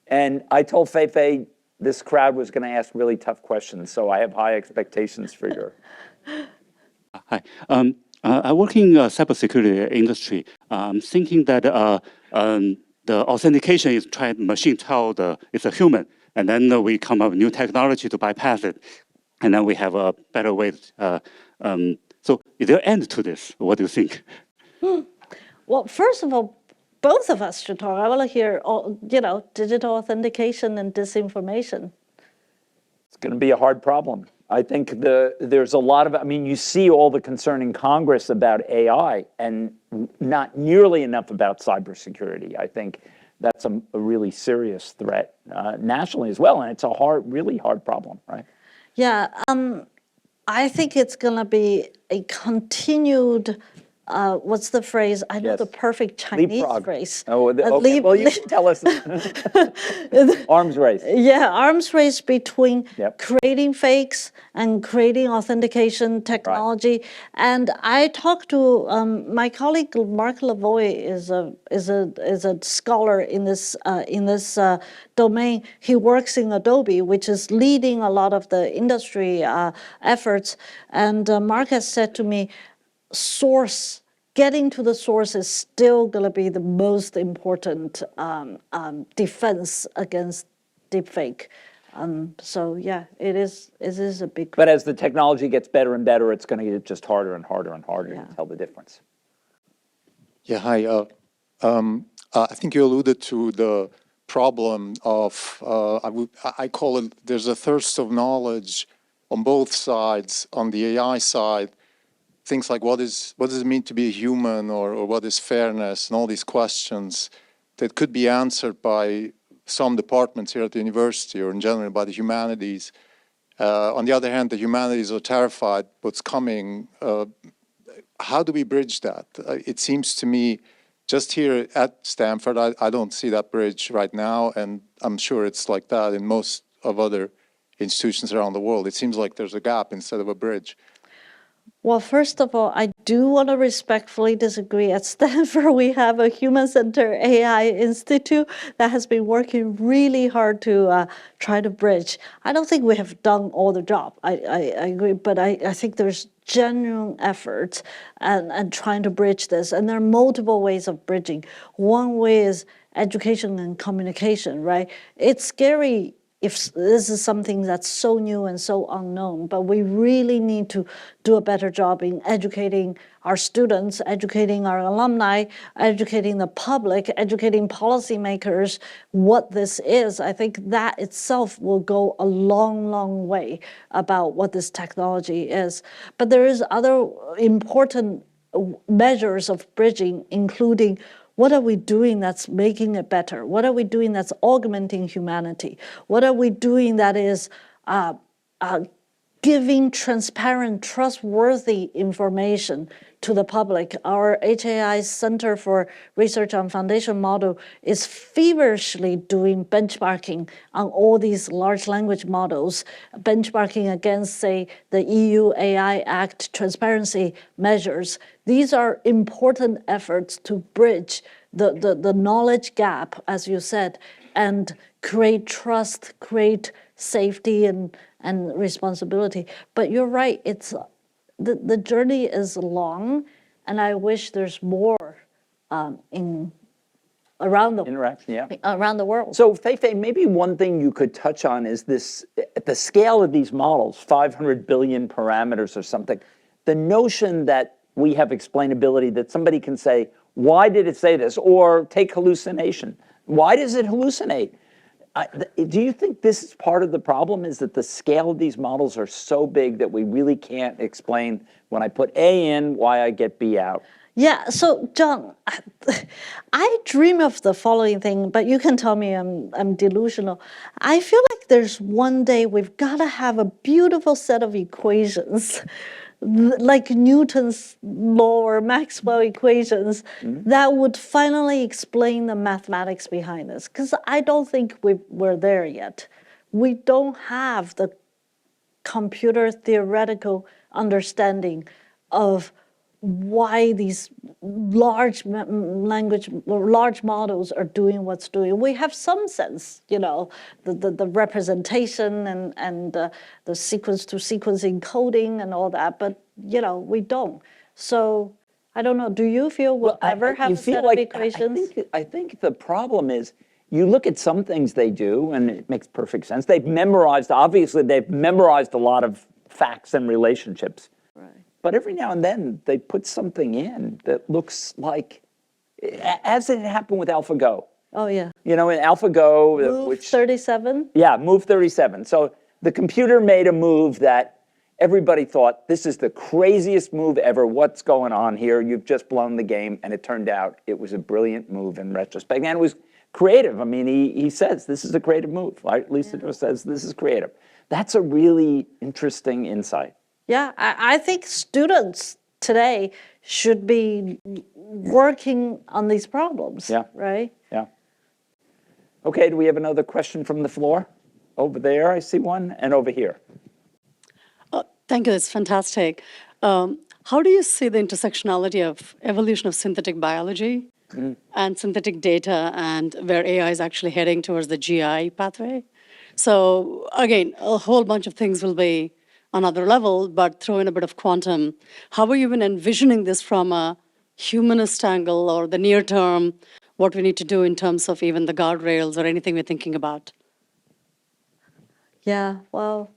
and I told Fei-Fei this crowd was going to ask really tough questions, so I have high expectations for your. Hi, I work in cybersecurity industry. I'm thinking that the authentication is machine tell it's a human, and then we come up with new technology to bypass it, and then we have a better way. So is there an end to this? What do you think? Well, first of all, both of us should talk. I want to hear, digital authentication and disinformation. It's going to be a hard problem. I think there's a lot of, you see all the concern in Congress about AI and not nearly enough about cybersecurity. I think that's a really serious threat nationally as well. And it's a really hard problem, right? Yeah, I think it's going to be a continued what's the phrase? I know the perfect Chinese Leapfrog. phrase. Oh, okay. Well, you can tell us. Arms race. Yeah, arms race between creating fakes and creating authentication technology. Right. And I talked to my colleague Mark Lavoie is a scholar in this domain. He works in Adobe, which is leading a lot of the industry efforts. And Mark has said to me, getting to the source is still going to be the most important defense against deepfake. So yeah, it is a big. But as the technology gets better and better, it's going to get just harder and harder and harder to tell the difference. Yeah, hi. I think you alluded to the problem of, I call it, there's a thirst of knowledge on both sides. On the AI side, things like what does it mean to be a human, or what is fairness, and all these questions that could be answered by some departments here at the university, or in general by the humanities. On the other hand, the humanities are terrified what's coming. How do we bridge that? It seems to me, just here at Stanford, I don't see that bridge right now, and I'm sure it's like that in most of other institutions around the world. It seems like there's a gap instead of a bridge. Well, first of all, I do want to respectfully disagree. At Stanford, we have a human-centered AI institute that has been working really hard to try to bridge. I don't think we have done all the job. I agree, but I think there's genuine efforts and trying to bridge this. And there are multiple ways of bridging. One way is education and communication, right? It's scary if this is something that's so new and so unknown, but we really need to do a better job in educating our students, educating our alumni, educating the public, educating policymakers what this is. I think that itself will go a long, long way about what this technology is. But there is other important measures of bridging, including what are we doing that's making it better? What are we doing that's augmenting humanity? What are we doing that is giving transparent, trustworthy information to the public? Our HAI Center for Research on Foundation Model is feverishly doing benchmarking on all these large language models, benchmarking against, say, the EU AI Act transparency measures. These are important efforts to bridge the knowledge gap, as you said, and create trust, create safety and responsibility. But you're right, it's the journey is long, and I wish there's more around the Interaction, yeah. around the world. So Fei-Fei, maybe one thing you could touch on is this, at the scale of these models, 500 billion parameters or something, the notion that we have explainability, that somebody can say, why did it say this? Or take hallucination. Why does it hallucinate? Do you think this is part of the problem, is that the scale of these models are so big that we really can't explain, when I put A in, why I get B out? Yeah, so John, I dream of the following thing, but you can tell me I'm delusional. I feel like there's one day we've got to have a beautiful set of equations, like Newton's law or Maxwell equations, that would finally explain the mathematics behind this. Because I don't think we're there yet. We don't have the computer theoretical understanding of why these large language or large models are doing what's doing. We have some sense, you know, the representation and the sequence to sequence encoding and all that, but you know, we don't. So I don't know. Do you feel we'll ever have a set of equations? I think the problem is, you look at some things they do, and it makes perfect sense. They've memorized, obviously, they've memorized a lot of facts and relationships. Right. But every now and then, they put something in that looks like, as it happened with AlphaGo. Oh, yeah. You know, in AlphaGo, Move which 37? yeah, move 37. So the computer made a move that everybody thought, this is the craziest move ever. What's going on here? You've just blown the game. And it turned out it was a brilliant move in retrospect. And it was creative. I mean, he says this is a creative move. Right? Lisa just says this is creative. That's a really interesting insight. Yeah, I think students today should be working on these problems. Yeah. Right? Yeah. Okay, do we have another question from the floor? Over there, I see one, and over here. Thank you, it's fantastic. How do you see the intersectionality of evolution of synthetic biology and synthetic data, and where AI is actually heading towards the GI pathway? So again, a whole bunch of things will be another level, but throw in a bit of quantum. How are you even envisioning this from a humanist angle, or the near term, what we need to do in terms of even the guardrails or anything we're thinking about? Yeah, well,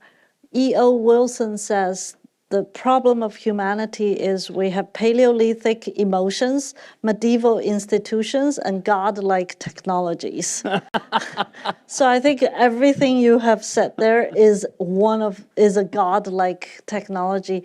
E.O. Wilson says the problem of humanity is we have Paleolithic emotions, medieval institutions, and godlike technologies. So I think everything you have said there is a godlike technology.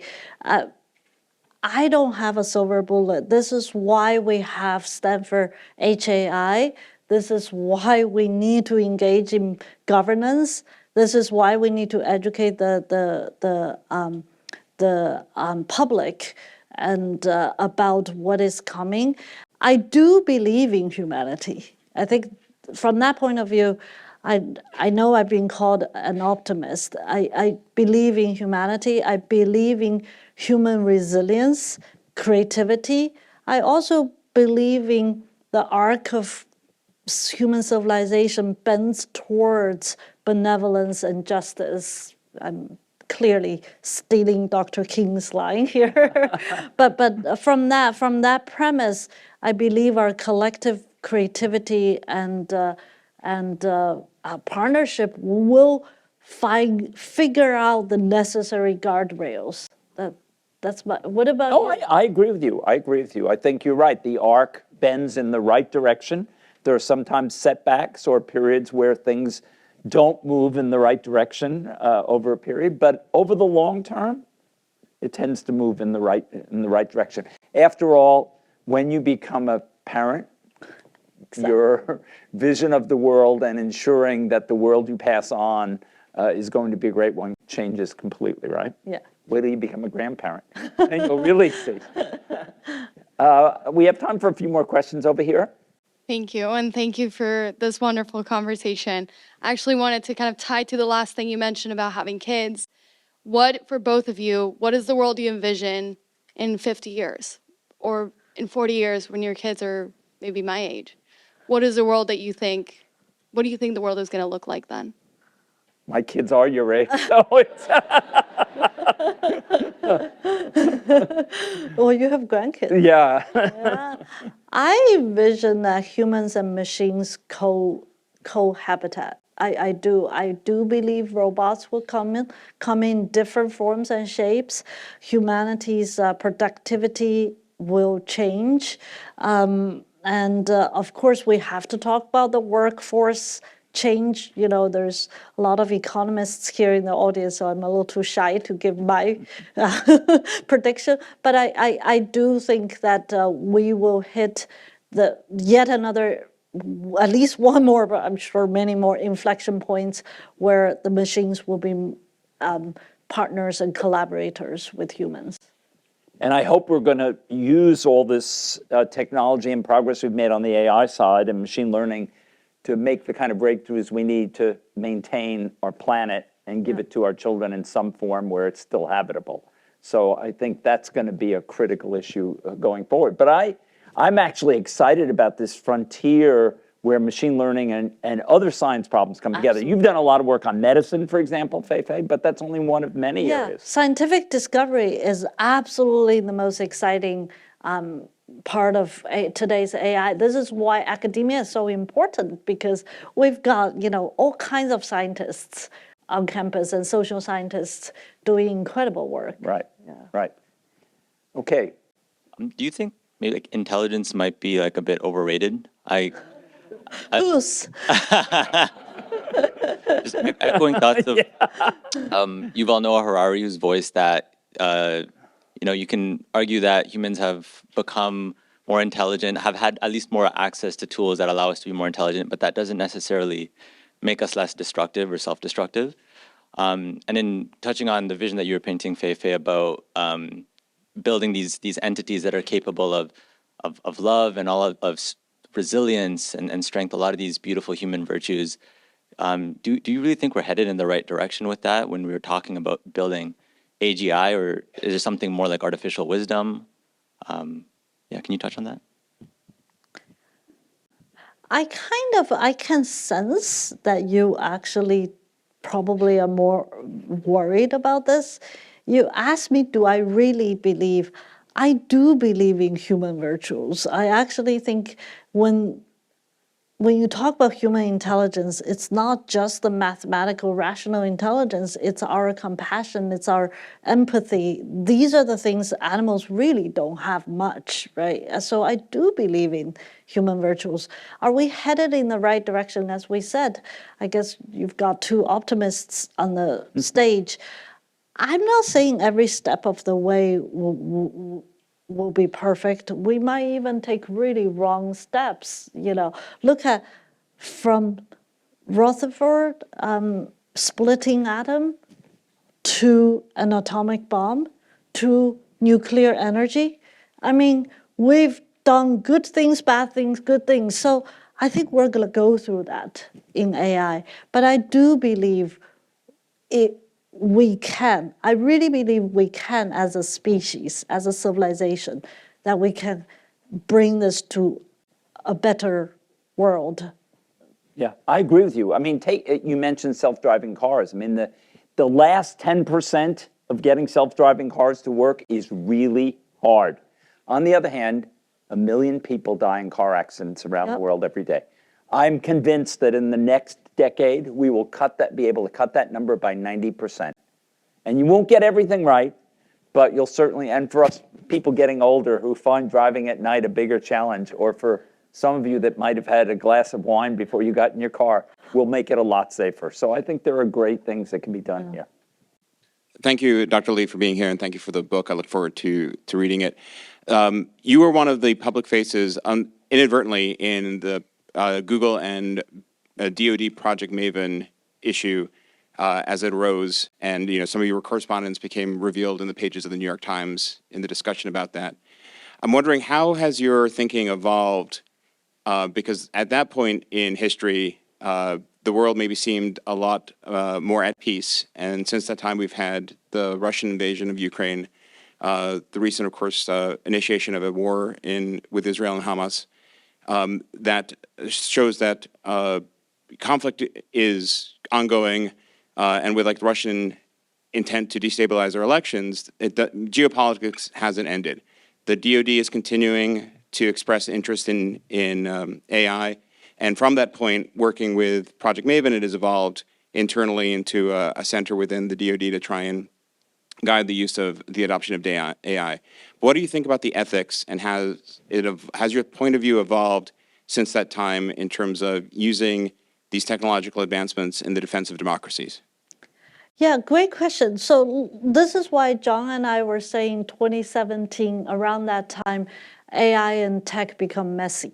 I don't have a silver bullet. This is why we have Stanford HAI. This is why we need to engage in governance. This is why we need to educate the public and about what is coming. I do believe in humanity. I think from that point of view, I know I've been called an optimist. I believe in humanity. I believe in human resilience, creativity. I also believe in the arc of human civilization bends towards benevolence and justice. I'm clearly stealing Dr. King's line here, but from that premise, I believe our collective creativity and partnership will figure out the necessary guardrails. That's my. What about No, you? I agree with you. I agree with you. I think you're right. The arc bends in the right direction. There are sometimes setbacks or periods where things don't move in the right direction over a period, but over the long term, it tends to move in the right direction. After all, when you become a parent, your vision of the world and ensuring that the world you pass on is going to be a great one changes completely, right? Yeah. Wait till you become a grandparent, and you'll really see. We have time for a few more questions over here. Thank you, and thank you for this wonderful conversation. I actually wanted to kind of tie to the last thing you mentioned about having kids. For both of you, what is the world you envision in 50 years? Or in 40 years when your kids are maybe my age? What is the world that you think, what do you think the world is going to look like then? My kids are your age, so it's... Well, you have grandkids. Yeah. Yeah. I envision that humans and machines cohabitat. I do believe robots will come in different forms and shapes. Humanity's productivity will change. And of course, we have to talk about the workforce change. You know, there's a lot of economists here in the audience, so I'm a little too shy to give my prediction. But I do think that we will hit yet another, at least one more, but I'm sure many more inflection points where the machines will be partners and collaborators with humans. And I hope we're going to use all this technology and progress we've made on the AI side and machine learning to make the kind of breakthroughs we need to maintain our planet and give it to our children in some form where it's still habitable. So I think that's going to be a critical issue going forward. But I'm actually excited about this frontier where machine learning and other science problems come together. Absolutely. You've done a lot of work on medicine, for example, Fei-Fei, but that's only one of many areas. Scientific discovery is absolutely the most exciting part of today's AI. This is why academia is so important, because we've got, all kinds of scientists on campus and social scientists doing incredible work. Right, right. Okay. Do you think maybe like intelligence might be like a bit overrated? Who's? Just echoing thoughts of Yuval Noah Harari, who's voiced that you can argue that humans have become more intelligent, have had at least more access to tools that allow us to be more intelligent, but that doesn't necessarily make us less destructive or self-destructive. And in touching on the vision that you were painting, Fei-Fei, about building these entities that are capable of love and all of resilience and strength, a lot of these beautiful human virtues. Do you really think we're headed in the right direction with that when we were talking about building AGI, or is there something more like artificial wisdom? Can you touch on that? I can sense that you actually probably are more worried about this. You asked me, do I really believe? I do believe in human virtues. I actually think when you talk about human intelligence, it's not just the mathematical, rational intelligence, it's our compassion, it's our empathy. These are the things animals really don't have much, right? So I do believe in human virtues. Are we headed in the right direction? As we said, I guess you've got two optimists on the stage. I'm not saying every step of the way will be perfect. We might even take really wrong steps. Look at from Rutherford splitting atom to an atomic bomb to nuclear energy. I mean, we've done good things, bad things, good things. So I think we're going to go through that in AI. But I do believe we can. I really believe we can, as a species, as a civilization, that we can bring this to a better world. Yeah, I agree with you. I mean, you mentioned self-driving cars. I mean, the last 10% of getting self-driving cars to work is really hard. On the other hand, 1 million people die in car accidents around the world every day. I'm convinced that in the next decade, we will be able to cut that number by 90%. And you won't get everything right, but you'll certainly, and for us people getting older who find driving at night a bigger challenge, or for some of you that might have had a glass of wine before you got in your car, we'll make it a lot safer. So I think there are great things that can be done here. Thank you, Dr. Lee, for being here, and thank you for the book. I look forward to reading it. You were one of the public faces inadvertently in the Google and DoD Project Maven issue as it arose, and some of your correspondence became revealed in the pages of the New York Times in the discussion about that. I'm wondering, how has your thinking evolved? Because at that point in history, the world maybe seemed a lot more at peace. And since that time, we've had the Russian invasion of Ukraine, the recent, of course, initiation of a war with Israel and Hamas. That shows that conflict is ongoing, and with the Russian intent to destabilize our elections, geopolitics hasn't ended. The DoD is continuing to express interest in AI, and from that point, working with Project Maven, it has evolved internally into a center within the DoD to try and guide the use of the adoption of AI. What do you think about the ethics, and has your point of view evolved since that time in terms of using these technological advancements in the defense of democracies? Yeah, great question. So this is why John and I were saying 2017, around that time, AI and tech become messy,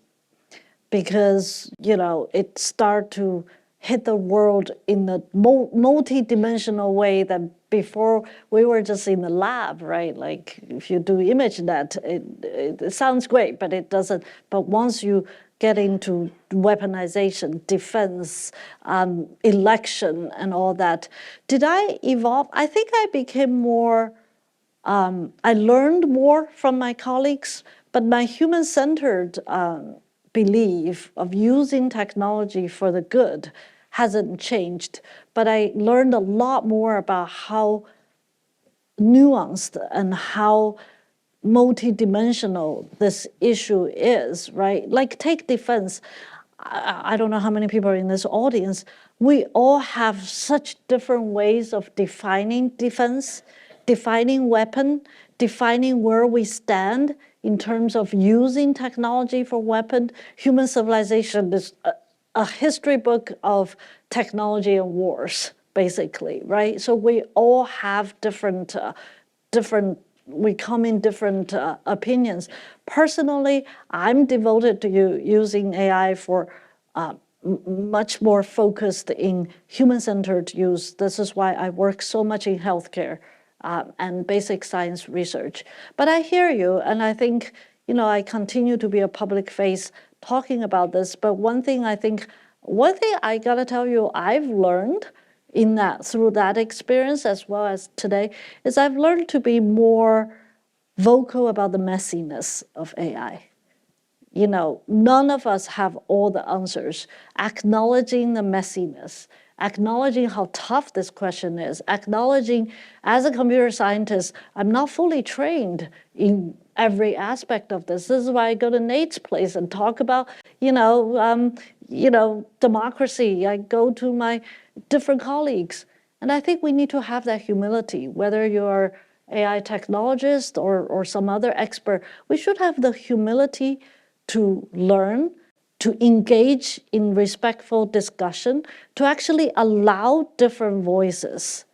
because it started to hit the world in a multi-dimensional way that before we were just in the lab, right? Like if you do ImageNet, it sounds great, but it doesn't. But once you get into weaponization, defense, election, and all that, did I evolve? I think I became more, I learned more from my colleagues, but my human-centered belief of using technology for the good hasn't changed. But I learned a lot more about how nuanced and how multidimensional this issue is, right? Like take defense. I don't know how many people are in this audience. We all have such different ways of defining defense, defining weapon, defining where we stand in terms of using technology for weapon. Human civilization is a history book of technology and wars, basically, right? So we all have different we come in different opinions. Personally, I'm devoted to using AI for much more focused in human-centered use. This is why I work so much in healthcare and basic science research. But I hear you, and I think, I continue to be a public face talking about this. But one thing I gotta tell you, I've learned through that experience as well as today, is I've learned to be more vocal about the messiness of AI. None of us have all the answers. Acknowledging the messiness, acknowledging how tough this question is, acknowledging as a computer scientist, I'm not fully trained in every aspect of this. This is why I go to Nate's place and talk about, democracy. I go to my different colleagues. And I think we need to have that humility, whether you're AI technologist or some other expert. We should have the humility to learn, to engage in respectful discussion, to actually allow different voices.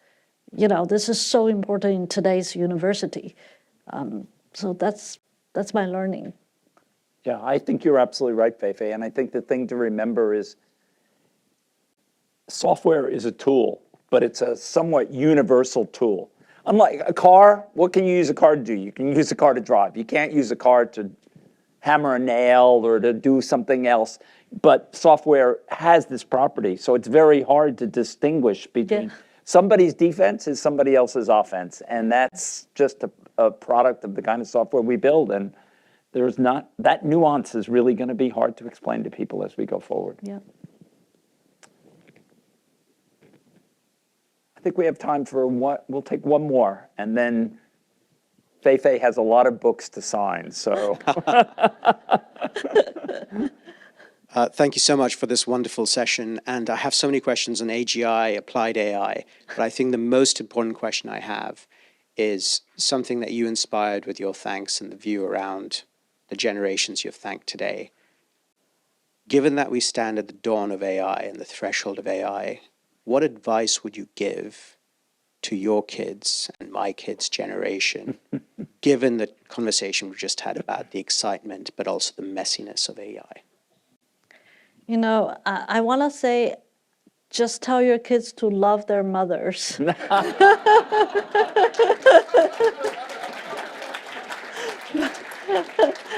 This is so important in today's university. So that's That's my learning. Yeah, I think you're absolutely right, Fei-Fei. And I think the thing to remember is software is a tool, but it's a somewhat universal tool. Unlike a car, what can you use a car to do? You can use a car to drive. You can't use a car to hammer a nail or to do something else. But software has this property, so it's very hard to distinguish between somebody's defense is somebody else's offense. And that's just a product of the kind of software we build. And there's not, that nuance is really going to be hard to explain to people as we go forward. Yeah. I think we have time for one, we'll take one more, and then Fei-Fei has a lot of books to sign, so. Thank you so much for this wonderful session. And I have so many questions on AGI, applied AI, but I think the most important question I have is something that you inspired with your thanks and the view around the generations you've thanked today. Given that we stand at the dawn of AI and the threshold of AI, what advice would you give to your kids and my kids' generation, given the conversation we just had about the excitement, but also the messiness of AI? You know, I want to say, just tell your kids to love their mothers.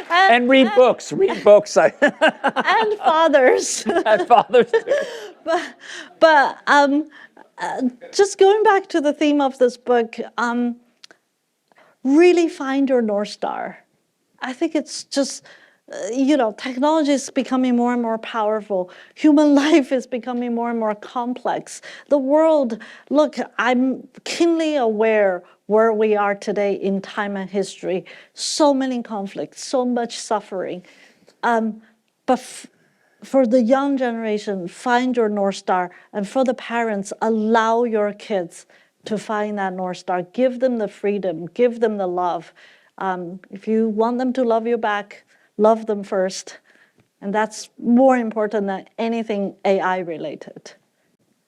And read books, read books. And fathers. And fathers too. But just going back to the theme of this book, really find your North Star. I think it's just, you know, technology is becoming more and more powerful. Human life is becoming more and more complex. The world, look, I'm keenly aware where we are today in time and history. So many conflicts, so much suffering. But for the young generation, find your North Star. And for the parents, allow your kids to find that North Star. Give them the freedom, give them the love. If you want them to love you back, love them first. And that's more important than anything AI related.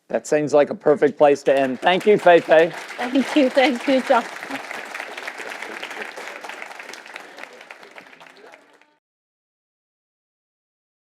That seems like a perfect place to end. Thank you, Fei-Fei. Thank you, John.